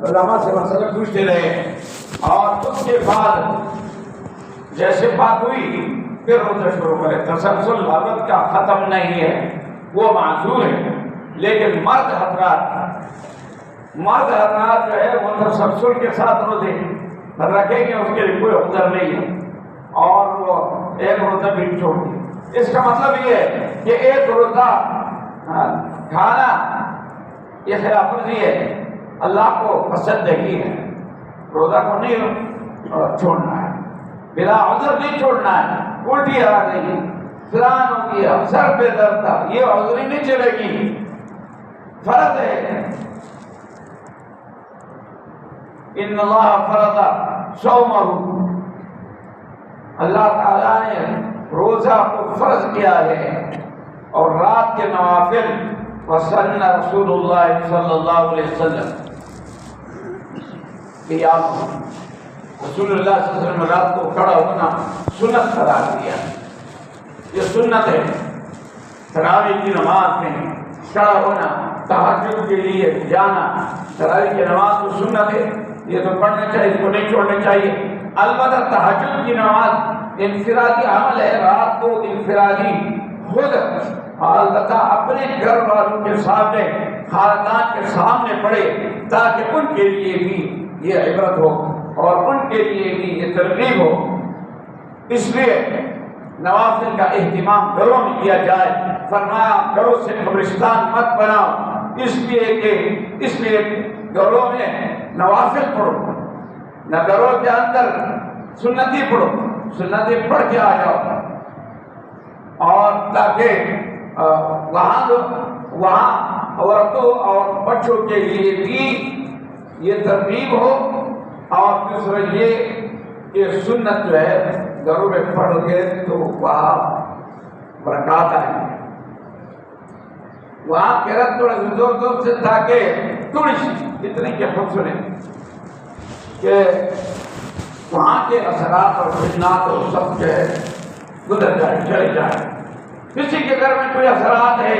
علماء سے مسئلہ پوچھتے رہے اور اس کے بعد جیسے بات ہوئی پھر روزہ شروع کرے. تسلسل عورت کا ختم نہیں ہے، وہ معذور ہے، لیکن مرد حضرات جو ہے وہ تسلسل کے ساتھ روزے رکھیں گے، اس کے لیے کوئی عذر نہیں ہے اور وہ ایک روزہ بھی چھوڑ دے. اس کا مطلب یہ ہے کہ ایک روزہ کھانا یہ خلاف ورزی ہے، اللہ کو پسند نہیں ہے. روزہ کو نہیں چھوڑنا ہے، بلا عذر نہیں چھوڑنا ہے. الٹی آ گئی، فلان ہو گیا، سر پہ درد تھا، یہ عذر ہی نہیں چلے گی. فرض ہے، ان اللہ فرض صومہ، اللہ تعالیٰ نے روزہ کو فرض کیا ہے اور رات کے نوافل. وسن رسول اللہ صلی اللہ علیہ وسلم قیام، رسول اللہ صلی اللہ علیہ وسلم رات کو کھڑا ہونا سنت قرار دیا. یہ سنت ہے. تراویح کی نماز میں کھڑا ہونا، تہجد کے لیے جانا، تراویح کی نماز تو سنت ہے، یہ تو پڑھنا چاہیے، اس کو نہیں چھوڑنا چاہیے. البتہ تہجد کی نماز انفرادی عمل ہے، رات کو انفرادی خود البتہ اپنے گھر والوں کے سامنے، خاندان کے سامنے پڑھے تاکہ ان کے لیے بھی یہ عبرت ہو اور ان کے لیے بھی یہ ترغیب ہو. اس لیے نوافل کا اہتمام گھروں میں کیا جائے. فرمایا گھروں سے قبرستان مت بناؤ، اس لیے گھروں میں نوافل پڑھو، نہ گھروں کے اندر سنتی پڑھو، سنتی پڑھ کے آ جاؤ، اور تاکہ وہاں عورتوں اور بچوں کے لیے بھی یہ ترغیب ہو. اور دوسرا یہ کہ سنت جو ہے گھروں میں پڑھ گے تو وہاں برکات آئے گی. وہاں قرأت تھوڑا زور سے تاکہ تھوڑی سی اتنی کہ خود سنیں کہ وہاں کے اثرات اور فتنات اور سب جو ہے گزر جائے، چلے جائے. کسی کے گھر میں کوئی اثرات ہے،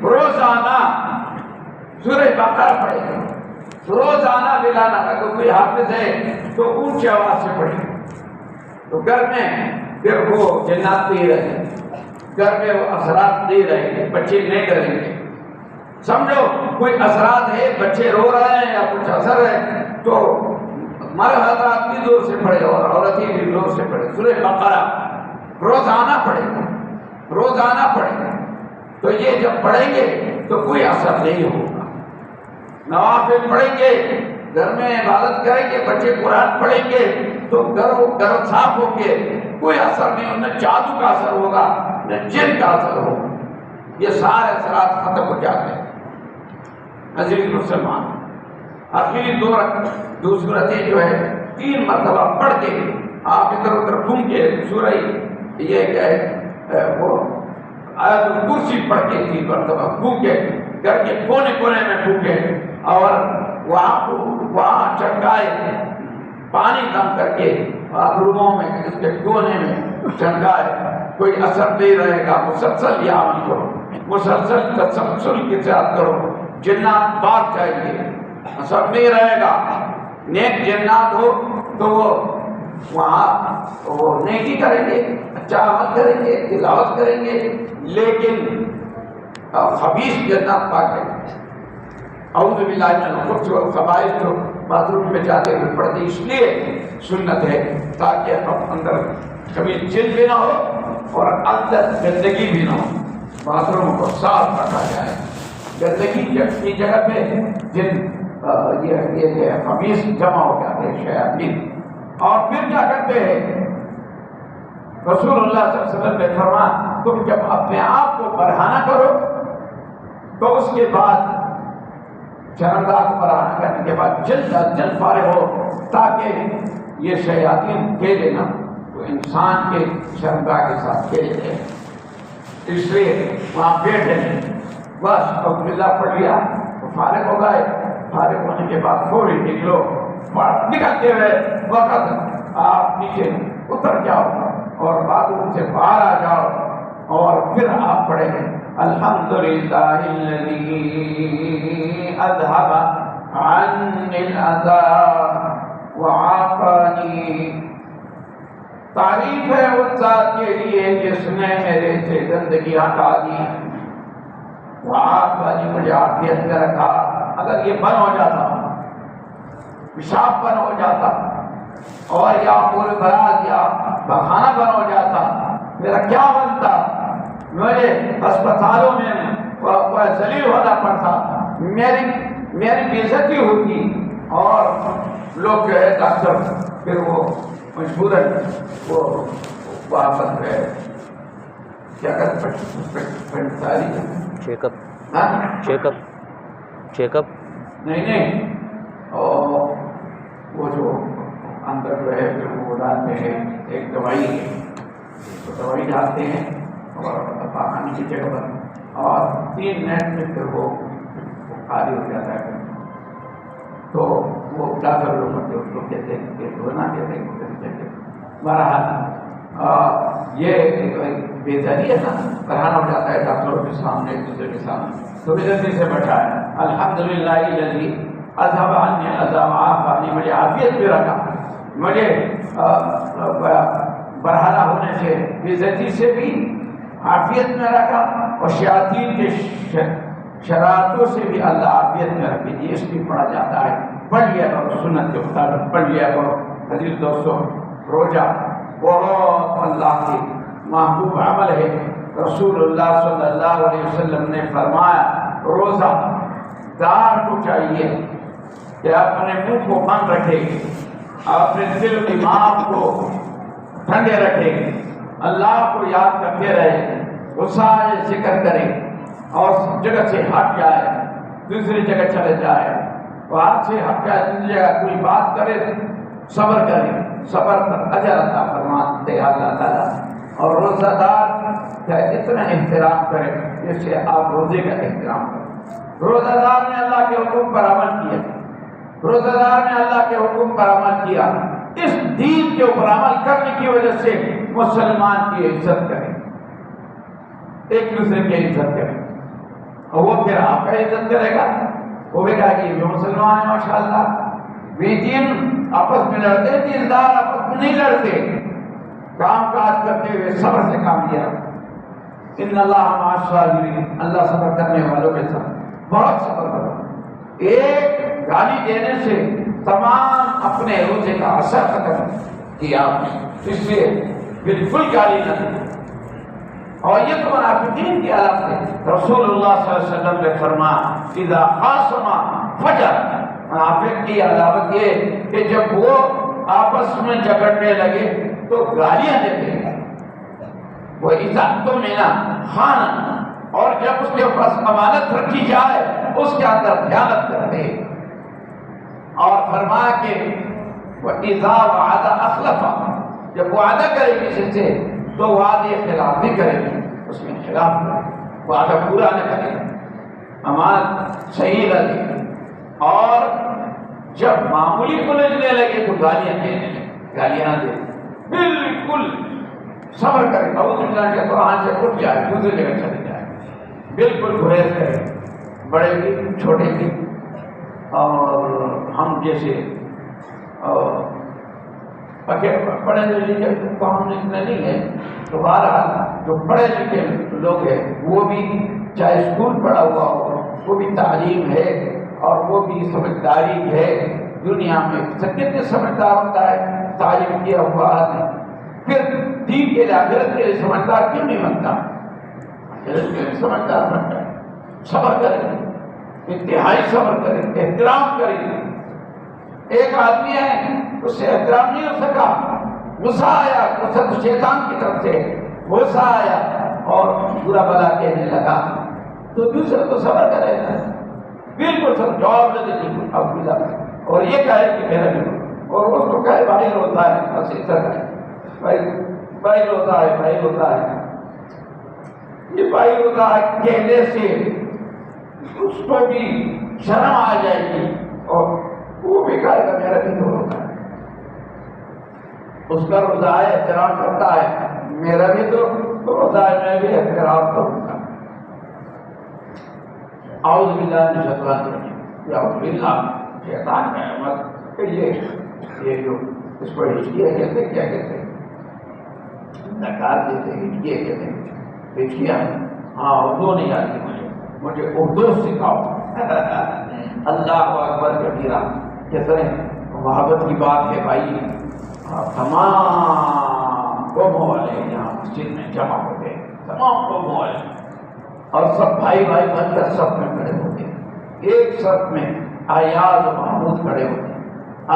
روزانہ سورہ بقرہ پڑھے، روزانہ بلانا. اگر کوئی حافظ ہے تو اونچی آواز سے پڑھے تو گھر میں پھر وہ جنات نہیں رہے، گھر میں وہ اثرات نہیں رہیں گے، بچے نہیں ڈریں گے. سمجھو کوئی اثرات ہے، بچے رو رہے ہیں یا کچھ اثر ہے تو مرد حضرات بھی زور سے پڑھے اور عورتیں بھی زور سے پڑھے. سورہ بقرہ روزانہ پڑھیں تو یہ جب پڑھیں گے تو کوئی اثر نہیں ہوگا. نوافل پڑھیں گے، گھر میں عبادت کریں گے، بچے قرآن پڑھیں گے تو گھر صاف ہوں گے، کوئی اثر نہیں ہوگا، نہ جادو کا اثر ہوگا نہ جن کا اثر ہوگا. یہ سارے اثرات ختم ہو جاتے ہیں. عزیز مسلمان، آخری دو صورتیں جو ہے 3 مرتبہ پڑھ کے آپ ادھر ادھر گھوم کے سورہ یہ کیا ہے وہ آیت الکرسی پڑھ کے 3 مرتبہ گھوم کے گھر کے کونے کونے میں پھونکے اور وہاں چمکائے، پانی کم کر کے روموں میں اس کے کونے میں چمکائے. کوئی اثر نہیں رہے گا. مسلسل یہ عمل کرو، مسلسل تسلسل کے ساتھ کرو. جنات بھاگ جائیں گے، اثر نہیں رہے گا. نیک جنات ہو تو وہاں وہ نیکی کریں گے، اچھا عمل کریں گے، تلاوت کریں گے، لیکن خبیث جنات پاک ہے. اعوذ باللہ من الخبث والخبائث جو باتھ روم میں جاتے ہوئے پڑھتے، اس لیے سنت ہے تاکہ ہم اندر کبھی جن بھی نہ ہو اور اندر گندگی بھی نہ ہو. باتھ روم کو صاف رکھا جائے. گندگی کی جگہ پہ جن یہ خبیث جمع ہو جاتے ہیں، شیاطین. اور پھر کیا کرتے ہیں؟ رسول اللہ صلی اللہ علیہ وسلم نے فرمایا تم جب اپنے آپ کو برہنہ کرو تو اس کے بعد شرمگاہ کو برہنہ کرنے کے بعد جلد فارغ ہو تاکہ یہ شیاطین کھیلے نہ تو انسان کے شرمگاہ کے ساتھ کھیلے. اس لیے وہاں بیٹھے بس اعوذ باللہ پڑھ لیا تو فارغ ہو گئے. فارغ ہونے کے بعد فوری نکلو، نکلتے ہوئے وقت آپ نیچے اتر جاؤ اور باتھ روم سے باہر آ جاؤ اور پھر آپ پڑھیں الحمدللہ الذی اذھب عنی الأذى وعافاني. تعریف ہے اس ذات کے لیے جس نے میرے سے گندگی ہٹا دی. وعافانی مجھے عافیت میں رکھا. اگر یہ بند ہو جاتا پیشاب بند ہو جاتا اور یا پورے براز یا بخانہ بند ہو جاتا میرا کیا بنتا؟ مجھے اسپتالوں میں ذلیل ہونا پڑتا. میری بے عزتی ہوتی اور لوگ جو ہے ڈاکٹر پھر وہ مجبوراً وہ واپس گئے کیا کرتے چیک اپ نہیں وہ جو اندر جو ہے پھر وہ ڈالتے ہیں ایک دوائی ہے تو دوائی ڈالتے ہیں اور پاخانے کی جگہ پر اور 3 منٹ میں پھر وہ خالی ہو جاتا ہے. تو وہ ڈاکٹر لوگ اس کو کہتے ہیں کہ دھونا کہتے ہیں. بہرحال یہ بےزاری ہے نا کرانا ہو جاتا ہے ڈاکٹروں کے سامنے ایک دوسرے کے سامنے. تو بےزتی سے بچا ہے. الحمدللہ الذی اذهب عنی الاذى وعافانی. مجھے عافیت بھی رکھا. مجھے برہنہ ہونے سے بےزتی سے بھی عافیت میں رکھا اور شیاطین کے شرارتوں سے بھی اللہ عافیت میں رکھے. جی اس کی پڑھا جاتا ہے. پڑھ لیا کرو سنت کے مطابق پڑھ لیا کرو. حدیث دوستوں روزہ بہت اللہ کے محبوب عمل ہے. رسول اللہ صلی اللہ علیہ وسلم نے فرمایا روزہ دار کو چاہیے کہ اپنے منہ کو بند رکھے اپنے دل و دماغ کو ٹھنڈے رکھے اللہ کو یاد کرتے رہے غصہ ذکر کرے اور جگہ سے ہٹ جائے دوسری جگہ چلے جائے وہاں سے ہٹ جائے دوسری جگہ کوئی بات کرے صبر کرے صبر پر اجر عطا فرماتے اللہ تعالیٰ. اور روزہ دار کا اتنا احترام کرے جیسے آپ روزے کا احترام کریں. روزہ دار نے اللہ کے حکم پر عمل کیا. روزہ دار نے اللہ کے حکم پر عمل کیا. اس دین کے اوپر عمل کرنے کی وجہ سے مسلمان کی عزت کرے ایک دوسرے کی عزت کرے اور وہ پھر آپ کا عزت کرے گا. وہ بھی کہا کہ یہ مسلمان ہے ماشاء اللہ. بے دین آپس میں لڑتے دیندار آپس میں نہیں لڑتے. کام کاج کرتے ہوئے صبر سے کام لیا. ان اللہ مع الصابرین. اللہ صبر کرنے والوں کے ساتھ بہت صبر کرو. ایک گالی دینے سے تمام اپنے روزے کا اثر ختم کیا آپ نے. اس لیے بالکل گالی نہ دیں. اور یہ تو منافقین کی علامت ہے. رسول اللہ صلی اللہ علیہ وسلم نے فرمایا اذا خاصم فجر. منافق کی علامت یہ کہ جب وہ آپس میں جھگڑنے لگے تو گالیاں دیتے ہیں. وہ عزت تو مینا خان اور جب اس کے پاس امانت رکھی جائے اس کے اندر خیانت کرتے. اور فرمایا کہ وہ اذا وعد اخلف. جب وعدہ کرے کسی سے تو وعدے خلاف بھی کرے گی. اس میں خلاف کرے وعدہ پورا نہ کرے امانت صحیح رکھے. اور جب معمولی کلجنے لگے تو گالیاں دینے لگے. گالیاں دے بالکل صبر کرے. اعوذ باللہ کے قرآن سے اٹھ جائے دوسری جگہ چلے جائے. بالکل گریز کرے بڑے کی چھوٹے کی. اور ہم جیسے پڑھے لکھے تو ہم اتنے نہیں ہیں تو بہرحال جو پڑھے لکھے لوگ ہیں وہ بھی چاہے اسکول پڑھا ہوا ہو وہ بھی تعلیم ہے اور وہ بھی سمجھداری ہے. دنیا میں کتنے سمجھدار ہوتا ہے تعلیم کیا ہوا آدمی پھر دین کے لیے آخرت کے لیے سمجھدار کیوں نہیں بنتا؟ آخرت کے لیے سمجھدار بنتا ہے. صبر کرے انتہائی صبر کرے احترام کرے. ایک آدمی ہے اس سے احترام نہیں ہو سکا. غصہ آیا غصہ تو شیطان کی طرف سے غصہ آیا اور برا بلا کہنے لگا تو دوسرے تو صبر کرے گا. بالکل سب جواب نہ دے اب ملا اور یہ کہے کہ میرا بھی اور اس کو کہے بھائی روتا ہے بس اس طرح بھائی روتا ہے بھائی روتا ہے. یہ بھائی روتا ہے کہنے سے اس کو بھی شرم آ جائے گی اور وہ بھی کہے گا میرا بھی تو روتا ہے. اس کا روزہ ہے احترام کرتا ہے میرا بھی تو روزہ ہے میں بھی احترام کروں گا. اعوذ باللہ من الشیطان الرجیم. یا باللہ شیطان کا عمل کہ یہ جو اس کو ہچکیاں کہتے ہیں، کیا کہتے ہیں، نکال دیتے ہیں، ہچکیاں کہتے ہیں، ہچکیاں، ہاں اردو نہیں آتی مجھے اردو سکھاؤ۔ اللہ اکبر کبیرہ، کہتے ہیں محبت کی بات ہے بھائی، تمام قوموں والے یہاں مسجد میں جمع ہوتے ہیں، تمام قوموں والے، اور سب بھائی بھائی بن کر صف میں کھڑے ہوتے ہیں، ایک صف میں ایاز و محمود کھڑے ہوتے ہیں۔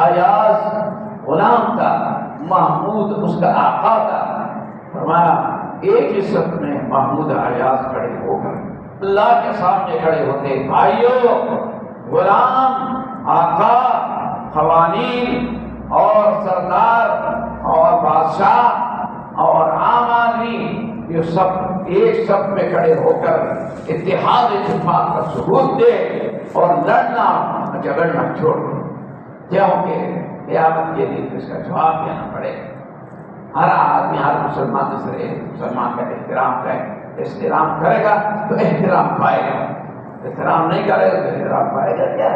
ایاز غلام تھا، محمود اس کا آقا تھا۔ فرمایا ایک ہی صف میں محمود ایاز کھڑے ہو کر اللہ کے سامنے کھڑے ہوتے ہیں، بھائیو، غلام، آقا، خوانین اور سردار اور بادشاہ اور عام آدمی، یہ سب ایک صف میں کھڑے ہو کر اتحاد اتفاق کا ثبوت دے اور لڑنا جھگڑنا چھوڑ دے، کیونکہ قیامت کے دن اس کا جواب دینا پڑے۔ ہر آدمی، ہر مسلمان دوسرے مسلمان کا احترام کرے گا تو احترام پائے گا، احترام نہیں کرے گا تو احترام پائے گا کیا؟